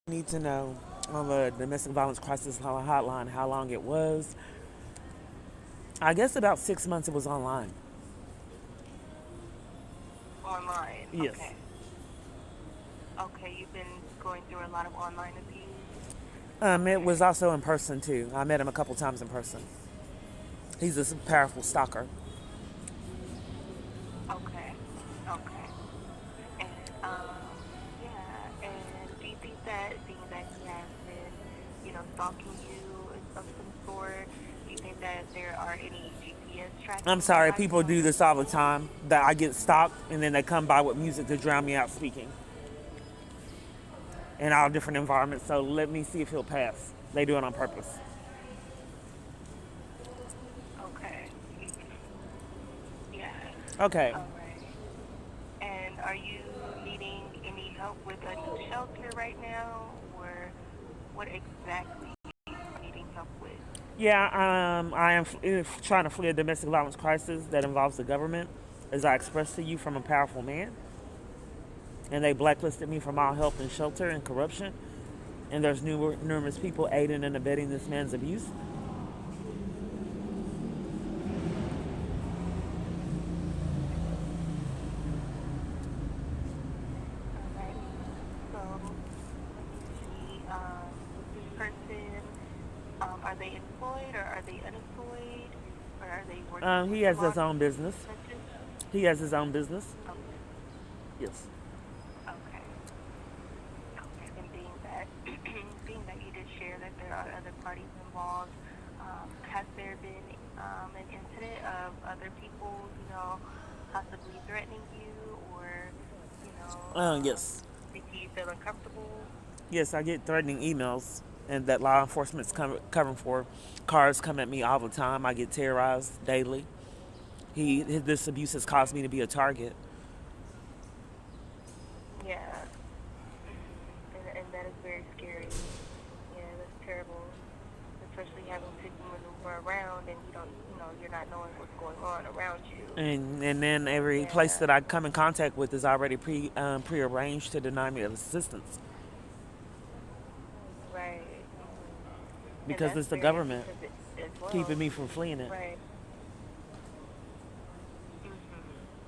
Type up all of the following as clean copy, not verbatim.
Need to know on the domestic violence crisis hotline how long it was. I guess about 6 months it was online. Online. Yes. Okay. Okay, you've been going through a lot of online abuse. It was Okay. also in person too. I met him a couple times in person. He's a powerful stalker. Okay. Okay. And yeah, and do you think that being that he has been, stalking you of some sort, do you think that there are any GPS I'm tracking sorry, devices people on do your this all the vehicle? time. That I get stopped and then they come by with music to drown me out speaking in all different environments. So let me see if he'll pass. They do it on purpose. Okay. Yeah. Okay. All right. And are you needing any help with a new shelter right now, or what exactly are you needing help with? Yeah, I am trying to flee a domestic violence crisis that involves the government, as I expressed to you from a powerful man. And they blacklisted me from all help and shelter and corruption. And there's numerous people aiding and abetting this man's abuse. Alrighty. So let me see. With this person, are they employed or are they unemployed, or are they working He with a has law his own business. enforcement? He has his own business. Okay. Yes. Okay. Okay. And being that being that you did share that there are other parties involved, has there been an incident of other people, possibly threatening you, or Yes. making you feel uncomfortable? Yes, I get threatening emails and that law enforcement's covering for. Cars come at me all the time. I get terrorized daily. This abuse has caused me to be a target. Yeah. And that is very scary. Yeah, that's terrible. Especially having to maneuver around and you're not knowing what's going on around you. And then every place Yeah. that I come in contact with is already prearranged to deny me of assistance Right. And because that's it's the very government abusive as keeping well. me from fleeing it. Right.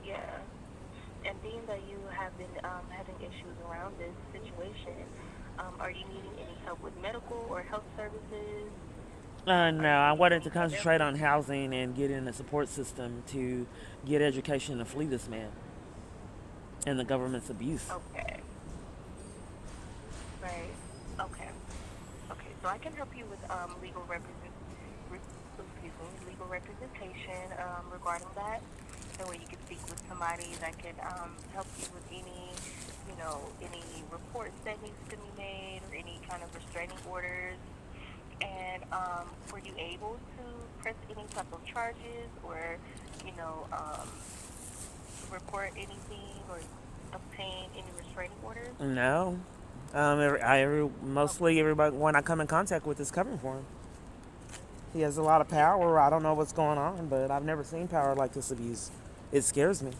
Yeah. And being that you have been having issues around this situation, are you needing any help with medical or health services? Are No, you I needing wanted to any concentrate on therapy? housing and get in a support system to get education to flee this man and the government's abuse. Okay. Right. Okay. Okay. So I can help you with re- legal representation regarding that. That way you can speak with somebody that can help you with any reports that needs to be made or any kind of restraining orders. And were you able to press any type of charges or, you know, um, report anything or obtain any restraining orders? No, mostly Okay. everybody when I come in contact with is covering for him. He has a lot of power. I don't know what's going on, but I've never seen power like this abuse. It scares me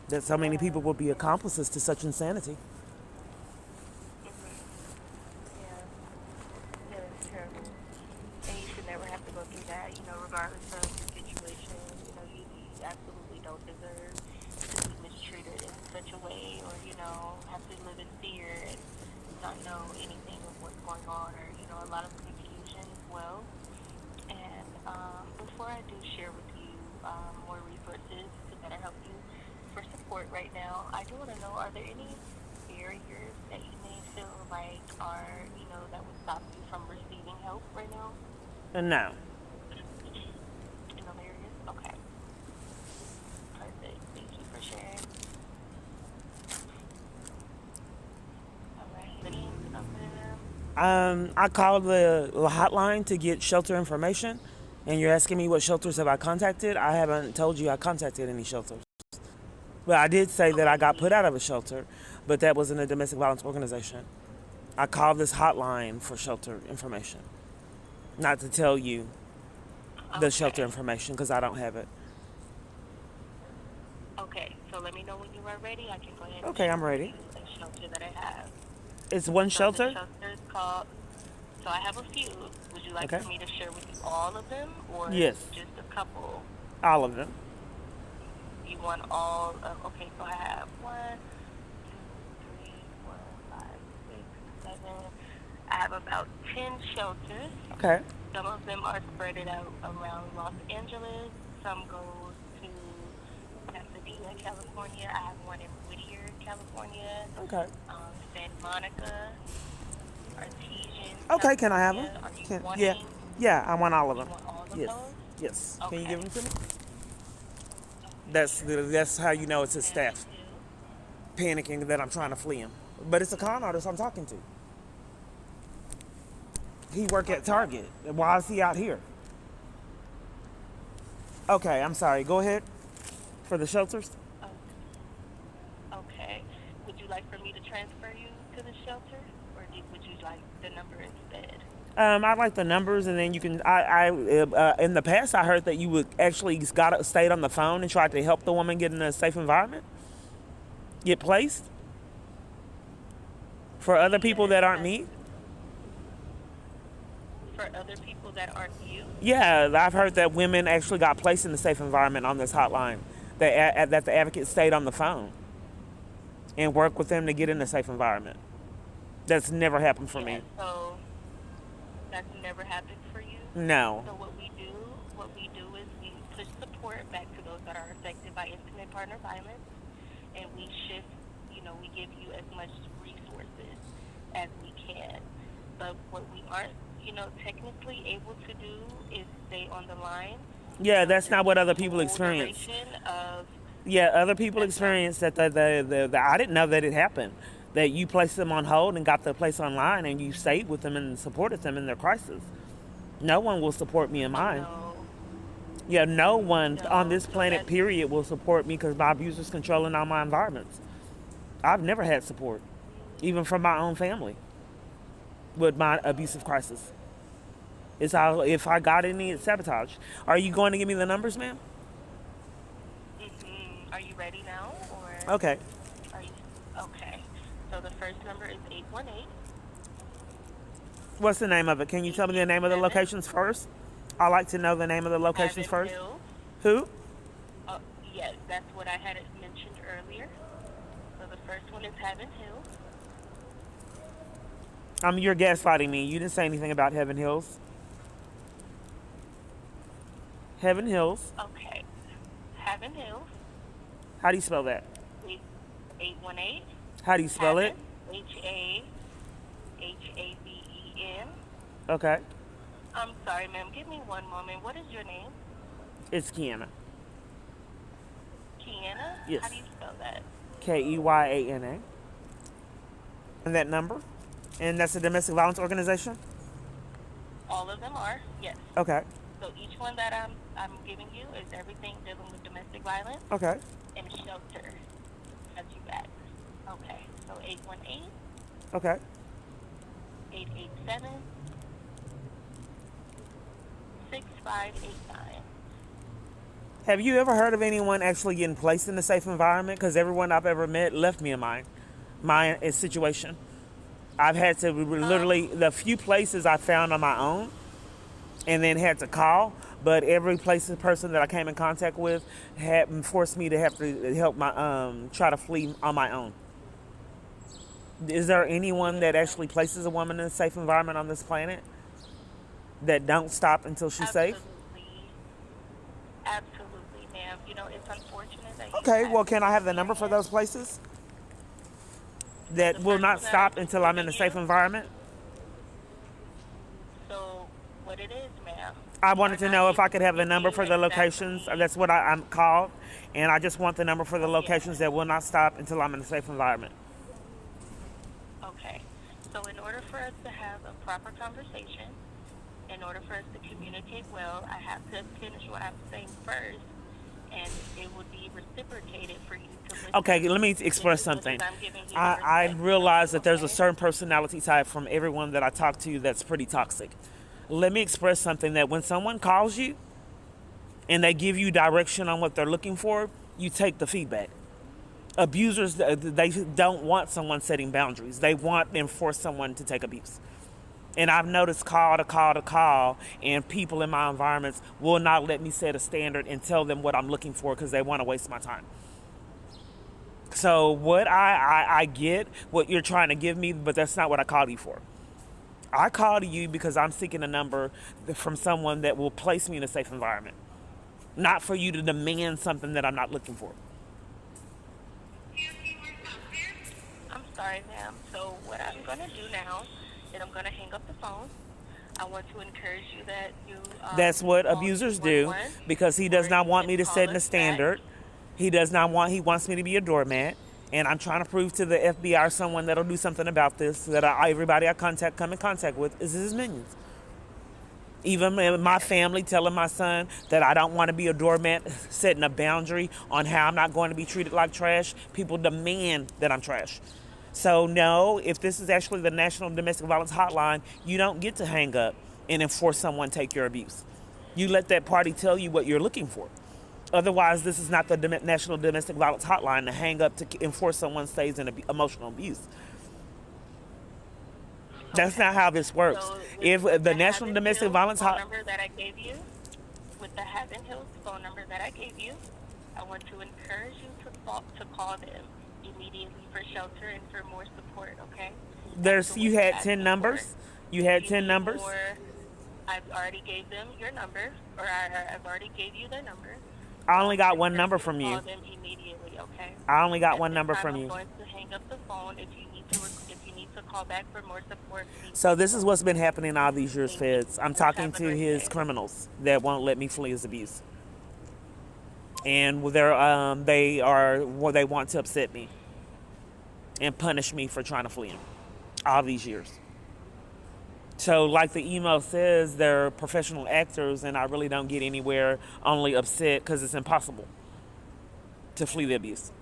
that so many people Yeah. will be Yeah. accomplices to such insanity. Mhm. Yeah. Yeah, it's terrible. And you should never have to go through that, regardless of your situation. You absolutely don't deserve to be mistreated in such a way or, have to live in fear and not know anything of what's going on or, a lot of confusion as well. And before I do share with you more resources to better help you for support right now, I do want to know, are there any barriers that you may feel like that would stop you from receiving help right now? And no, No barriers? Okay. Perfect. Thank you for sharing. All right. The names of them. I called the hotline to get shelter information, and you're asking me what shelters have I contacted. I haven't told you I contacted any shelters, but I did say that I Okay. got put out of a shelter, but that wasn't a domestic violence organization. I called this hotline for shelter information, not to tell you the shelter Okay. information because I don't have it. Okay. So let me know when you are ready. I can go ahead and Okay, I'm share with ready. you a shelter that I have. It's one So the shelter? shelter is called. So I have a few. Would you like Okay. for me to share with you all of them, or Yes. just a couple? All of them. You want all of? Okay, so I have one, two, three, four, five, six, seven. I have about 10 shelters. Okay. Some of them are spread out around Los Angeles. Some go to Pasadena, California. I have one in Whittier, California. Okay. Santa Monica, Artesian, Okay, can I have them? California. Are you Yeah. wanting? Yeah, I want all of You them. want all of Yes. those? Yes. Can you Okay. give them to me? Okay, That's how you know it's his have staff two. panicking that I'm trying to flee him. But it's a con artist I'm talking to. He work at What's that? Target. Why is he out here? Okay, I'm sorry. Go ahead for the shelters. Oh, okay. Would you like for me to transfer you to the shelter, or would you like the number instead? I like the numbers, and then you can. In the past, I heard that you would actually got stayed on the phone and tried to help the woman get in a safe environment, get placed for other people Yes, that aren't that's me. for other people that aren't you. Yeah, I've heard that women actually got placed in a safe environment on this hotline. That the advocate stayed on the phone and worked with them to get in a safe environment. That's never happened for Yeah, me. so that's never happened for you. No. So what we do is we push support back to those that are affected by intimate partner violence, and we shift. We give you as much resources as we can. But what we aren't, technically able to do is stay on the line. Yeah, that's Just not what the other people full experience. duration of Yeah, other people that's not. experience that the I didn't know that it happened. That you placed them on hold and got the place online and you stayed with them and supported them in their crisis. No one will support me in mine. No, Yeah, no one on no. this So planet, that's period, will support me because my abuser's controlling all my environments. I've never had support, even from my own family, with my abusive crisis. It's how, if I got any, it's sabotage. Are you going to give me the numbers, ma'am? Are you ready now, or Okay. are you okay? So the first number is 818 What's the name of it? Can you tell me the name of the 887 locations first? I like to know the name of the locations Haven first. Hills. Who? Yes, that's what I had mentioned earlier. So the first one is Haven Hills. You're gaslighting me. You didn't say anything about Heaven Hills. Heaven Hills. Okay. Haven Hills. How do you spell that? 818 How do you spell it? Haven, Haven. Okay. I'm sorry, ma'am. Give me one moment. What is your name? It's Kiana. Kiana? Yes. How do you spell that? Keyana. And that number? And that's a domestic violence organization? All of them are, yes. Okay. So each one that I'm giving you is everything dealing with domestic violence Okay. and shelter. Has you back. Okay. So 818 Okay. 887 6589. Have you ever heard of anyone actually getting placed in a safe environment? Because everyone I've ever met left me in my situation. I've had to literally, the few places I found on my own and then had to call, but every person that I came in contact with had forced me to have to help try to flee on my own. Is there anyone that actually places a woman in a safe environment on this planet that don't stop until she's safe? Absolutely. Absolutely, ma'am. It's unfortunate that you Okay, had well, this can I have the number for those experience. places So that the will first not one that I'm stop until I'm in giving a safe you. environment? So what it is, ma'am, I we wanted are to not know if I able could to have the give number you for the locations. exactly. That's what I'm called. And I just want the number for the Yeah. locations that will not stop until I'm in a safe environment. Okay. So in order for us to have a proper conversation, in order for us to communicate well, I have to finish what I'm saying first, and it would be reciprocated for you to Okay, listen let me just express as much as something. I'm giving you the I respect to realize you, that there's a okay? certain personality type from everyone that I talk to that's pretty toxic. Let me express something that when someone calls you and they give you direction on what they're looking for, you take the feedback. Abusers, they don't want someone setting boundaries. They want and force someone to take abuse. And I've noticed call to call to call, and people in my environments will not let me set a standard and tell them what I'm looking for because they want to waste my time. So what I get what you're trying to give me, but that's not what I called you for. I called you because I'm seeking a number from someone that will place me in a safe environment, not for you to demand something that I'm not looking for. I'm sorry, ma'am. So what I'm gonna do now is I'm gonna hang up the phone. I want to encourage you that you That's what call abusers do 211, because he or does not you want can me to call set a us back. standard. He wants me to be a doormat. And I'm trying to prove to the FBI or someone that'll do something about this that everybody I come in contact with is his minions. Even my family telling my son that I don't want to be a doormat, setting a boundary on how I'm not going to be treated like trash. People demand that I'm trash. So no, if this is actually the National Domestic Violence Hotline, you don't get to hang up and enforce someone take your abuse. You let that party tell you what you're looking for. Otherwise, this is not the National Domestic Violence Hotline to hang up to enforce someone stays in emotional abuse. That's Okay. not how this works. So If with the the National Haven Domestic Hills Violence phone Hot, number that I gave you, with the Haven Hills phone number that I gave you, I want to encourage you to call them immediately for shelter and for more support. Okay, that's there's what you you're had 10 asking for. numbers. You If had you 10 need numbers. more, I've already gave them your number, or I've already gave you their number. I only I got one encourage number you to from call you. them immediately. Okay. I only got At one this number time, from I'm you. going to hang up the phone. If you need to call back for more support, please So do this is so. what's been happening all these years, Thank you. feds. I'm You talking have a to great his day. criminals that won't let me flee his abuse, and they want to upset me and punish me for trying to flee him all these years. So, like the email says, they're professional actors, and I really don't get anywhere. Only upset because it's impossible to flee the abuse.